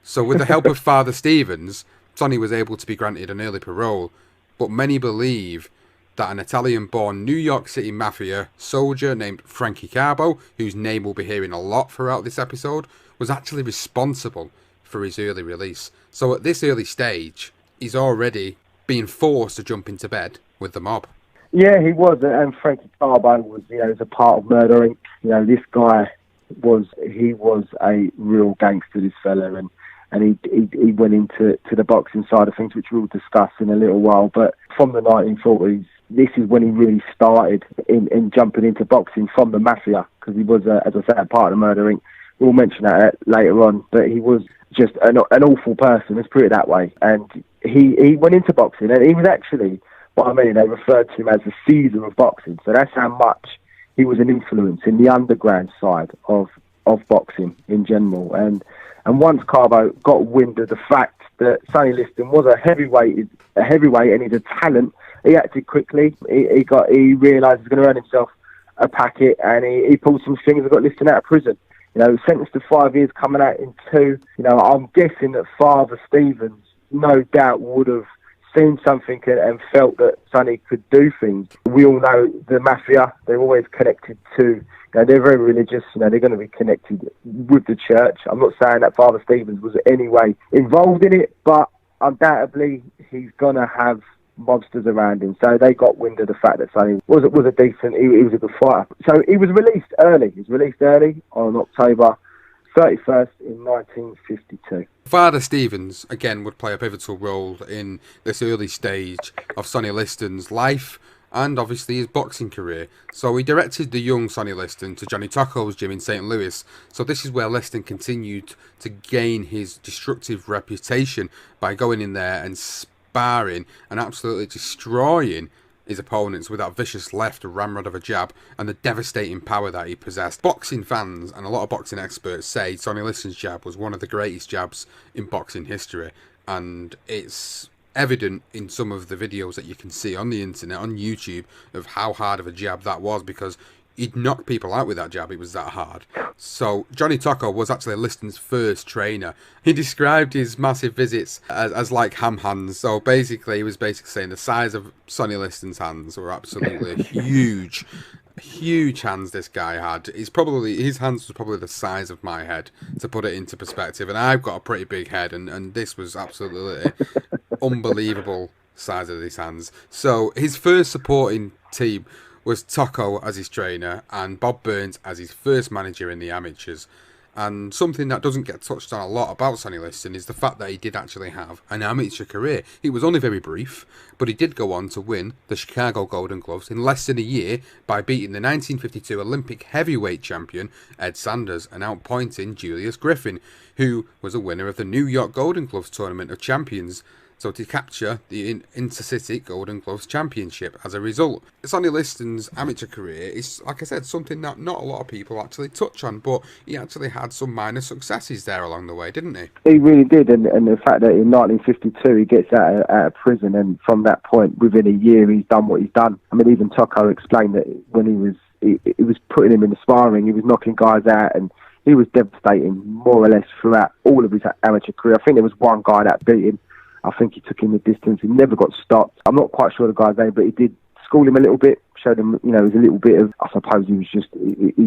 So with the help of Father Stevens, Sonny was able to be granted an early parole, but many believe that an Italian-born New York City mafia soldier named Frankie Carbo, whose name we'll be hearing a lot throughout this episode, was actually responsible for his early release. So at this early stage, he's already being forced to jump into bed with the mob. Yeah, he was, and Frankie Carbo was, was a part of Murder Inc. This guy was a real gangster, this fella, and he went into the boxing side of things, which we'll discuss in a little while. But from the 1940s, this is when he really started in jumping into boxing from the mafia, because he was, as I said, a part of Murder Inc. We'll mention that later on, but he was just an awful person, let's put it that way. And he went into boxing, and he was actually, they referred to him as the Caesar of boxing. So that's how much he was an influence in the underground side of boxing in general. And once Carbo got wind of the fact that Sonny Liston was a heavyweight and he's a talent, he acted quickly. He realised he was going to earn himself a packet, and he pulled some strings and got Liston out of prison. Sentenced to 5 years, coming out in 2. I'm guessing that Father Stevens no doubt would have seen something and felt that Sonny could do things. We all know the mafia, they're always connected to, they're very religious, they're going to be connected with the church. I'm not saying that Father Stevens was in any way involved in it, but undoubtedly he's going to have mobsters around him. So they got wind of the fact that Sonny was a decent, he was a good fighter. So he was released early. He was released early on October 31st in 1952. Father Stevens, again, would play a pivotal role in this early stage of Sonny Liston's life and obviously his boxing career. So he directed the young Sonny Liston to Johnny Tocco's gym in St. Louis. So this is where Liston continued to gain his destructive reputation by going in there and sparring and absolutely destroying his opponents with that vicious left ramrod of a jab and the devastating power that he possessed. Boxing fans and a lot of boxing experts say Sonny Liston's jab was one of the greatest jabs in boxing history, and it's evident in some of the videos that you can see on the internet, on YouTube, of how hard of a jab that was, because he'd knock people out with that jab. It was that hard. So Johnny Tocco was actually Liston's first trainer. He described his massive visits as like ham hands. So basically, he was saying the size of Sonny Liston's hands were absolutely huge. Huge hands this guy had. His hands was probably the size of my head, to put it into perspective. And I've got a pretty big head, and this was absolutely unbelievable size of his hands. So his first supporting team was Tocco as his trainer and Bob Burns as his first manager in the amateurs. And something that doesn't get touched on a lot about Sonny Liston is the fact that he did actually have an amateur career. It was only very brief, but he did go on to win the Chicago Golden Gloves in less than a year by beating the 1952 Olympic heavyweight champion Ed Sanders and outpointing Julius Griffin, who was a winner of the New York Golden Gloves Tournament of Champions, so to capture the Intercity Golden Gloves Championship as a result. Sonny Liston's amateur career is, like I said, something that not a lot of people actually touch on, but he actually had some minor successes there along the way, didn't he? He really did, and the fact that in 1952 he gets out of prison, and from that point, within a year, he's done what he's done. I mean, even Tocco explained that when he was putting him in the sparring, he was knocking guys out, and he was devastating more or less throughout all of his amateur career. I think there was one guy that beat him. I think he took him the distance. He never got stopped. I'm not quite sure the guy's name, but he did school him a little bit, showed him, it was a little bit of, I suppose he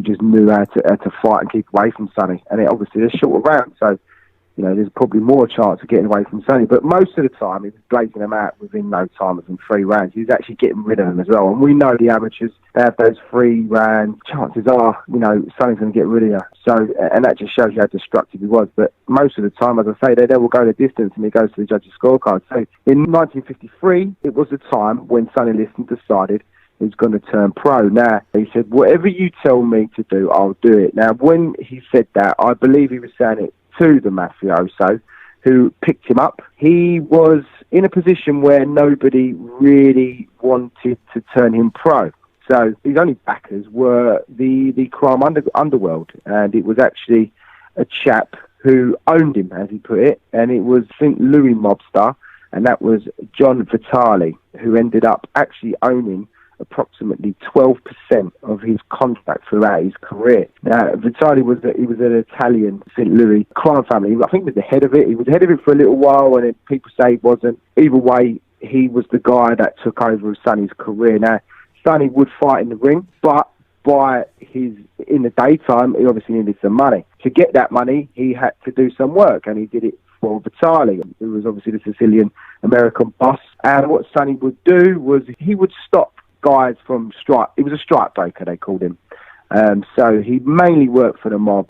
just knew how to fight and keep away from Sonny. And it obviously is short round, so there's probably more chance of getting away from Sonny. But most of the time, he was blazing them out within no time within 3 rounds. He was actually getting rid of them as well. And we know the amateurs, they have those 3 rounds. Chances are, Sonny's going to get rid of you. So, and that just shows you how destructive he was. But most of the time, as I say, they will go the distance and he goes to the judge's scorecard. So in 1953, it was the time when Sonny Liston decided he was going to turn pro. Now, he said, whatever you tell me to do, I'll do it. Now, when he said that, I believe he was saying it to the mafioso who picked him up. He was in a position where nobody really wanted to turn him pro. So his only backers were the crime underworld, and it was actually a chap who owned him, as he put it, and it was St. Louis mobster, and that was John Vitale, who ended up actually owning approximately 12% of his contract throughout his career. Now, Vitali was an Italian St. Louis crime family. I think he was the head of it. He was head of it for a little while, and then people say he wasn't. Either way, he was the guy that took over Sonny's career. Now, Sonny would fight in the ring, but in the daytime, he obviously needed some money. To get that money, he had to do some work, and he did it for Vitali, who was obviously the Sicilian-American boss. And what Sonny would do was he would stop guys from strike. He was a strike breaker, they called him. So he mainly worked for the mob,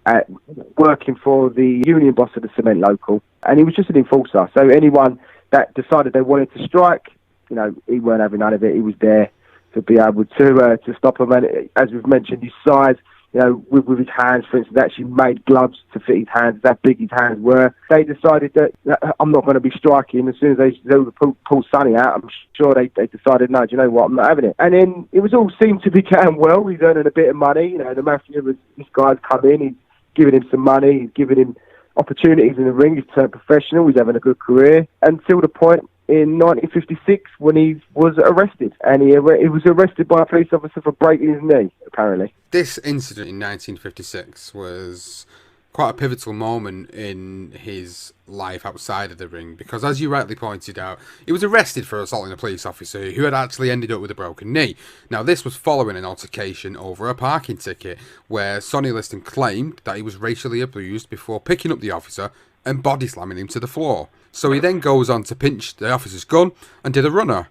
working for the union boss of the cement local, and he was just an enforcer. So anyone that decided they wanted to strike, he weren't having none of it. He was there to be able to stop them. And as we've mentioned, his size, with his hands, for instance, actually made gloves to fit his hands, that big his hands were. They decided that I'm not going to be striking. As soon as they would pull Sonny out, I'm sure they decided, no, do you know what, I'm not having it. And then it was all seemed to be going well. He's earning a bit of money. The mafia this guy's come in, he's giving him some money, he's giving him opportunities in the ring, he's turned professional, he's having a good career, until the point in 1956 when he was arrested. And he was arrested by a police officer for breaking his knee, apparently. This incident in 1956 was quite a pivotal moment in his life outside of the ring, because as you rightly pointed out, he was arrested for assaulting a police officer who had actually ended up with a broken knee. Now, this was following an altercation over a parking ticket where Sonny Liston claimed that he was racially abused before picking up the officer and body slamming him to the floor. So he then goes on to pinch the officer's gun and did a runner.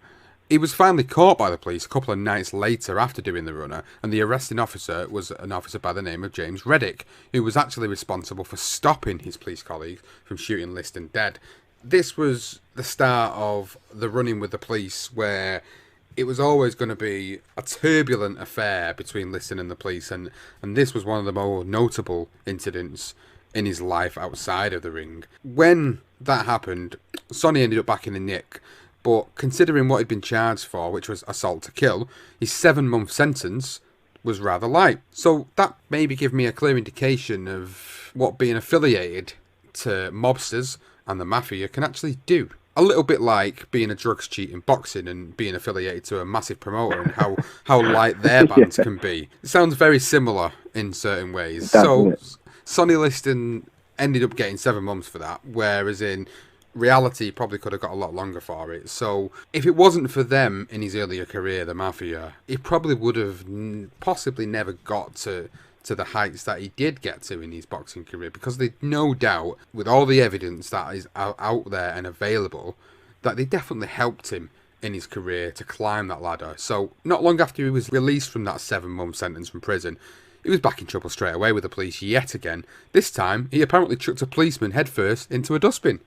He was finally caught by the police a couple of nights later after doing the runner, and the arresting officer was an officer by the name of James Reddick, who was actually responsible for stopping his police colleague from shooting Liston dead. This was the start of the run-in with the police, where it was always going to be a turbulent affair between Liston and the police, and this was one of the more notable incidents in his life outside of the ring. When that happened, Sonny ended up back in the nick, but considering what he'd been charged for, which was assault to kill, his 7-month sentence was rather light. So that maybe give me a clear indication of what being affiliated to mobsters and the mafia can actually do. A little bit like being a drugs cheat in boxing and being affiliated to a massive promoter, and how light their bands can be. It sounds very similar in certain ways. So Sonny Liston ended up getting 7 months for that, whereas in reality he probably could have got a lot longer for it. So if it wasn't for them in his earlier career, the mafia, he probably would have possibly never got to the heights that he did get to in his boxing career, because they no doubt, with all the evidence that is out there and available, that they definitely helped him in his career to climb that ladder. So not long after he was released from that 7-month sentence from prison, he was back in trouble straight away with the police yet again. This time, he apparently chucked a policeman headfirst into a dustbin.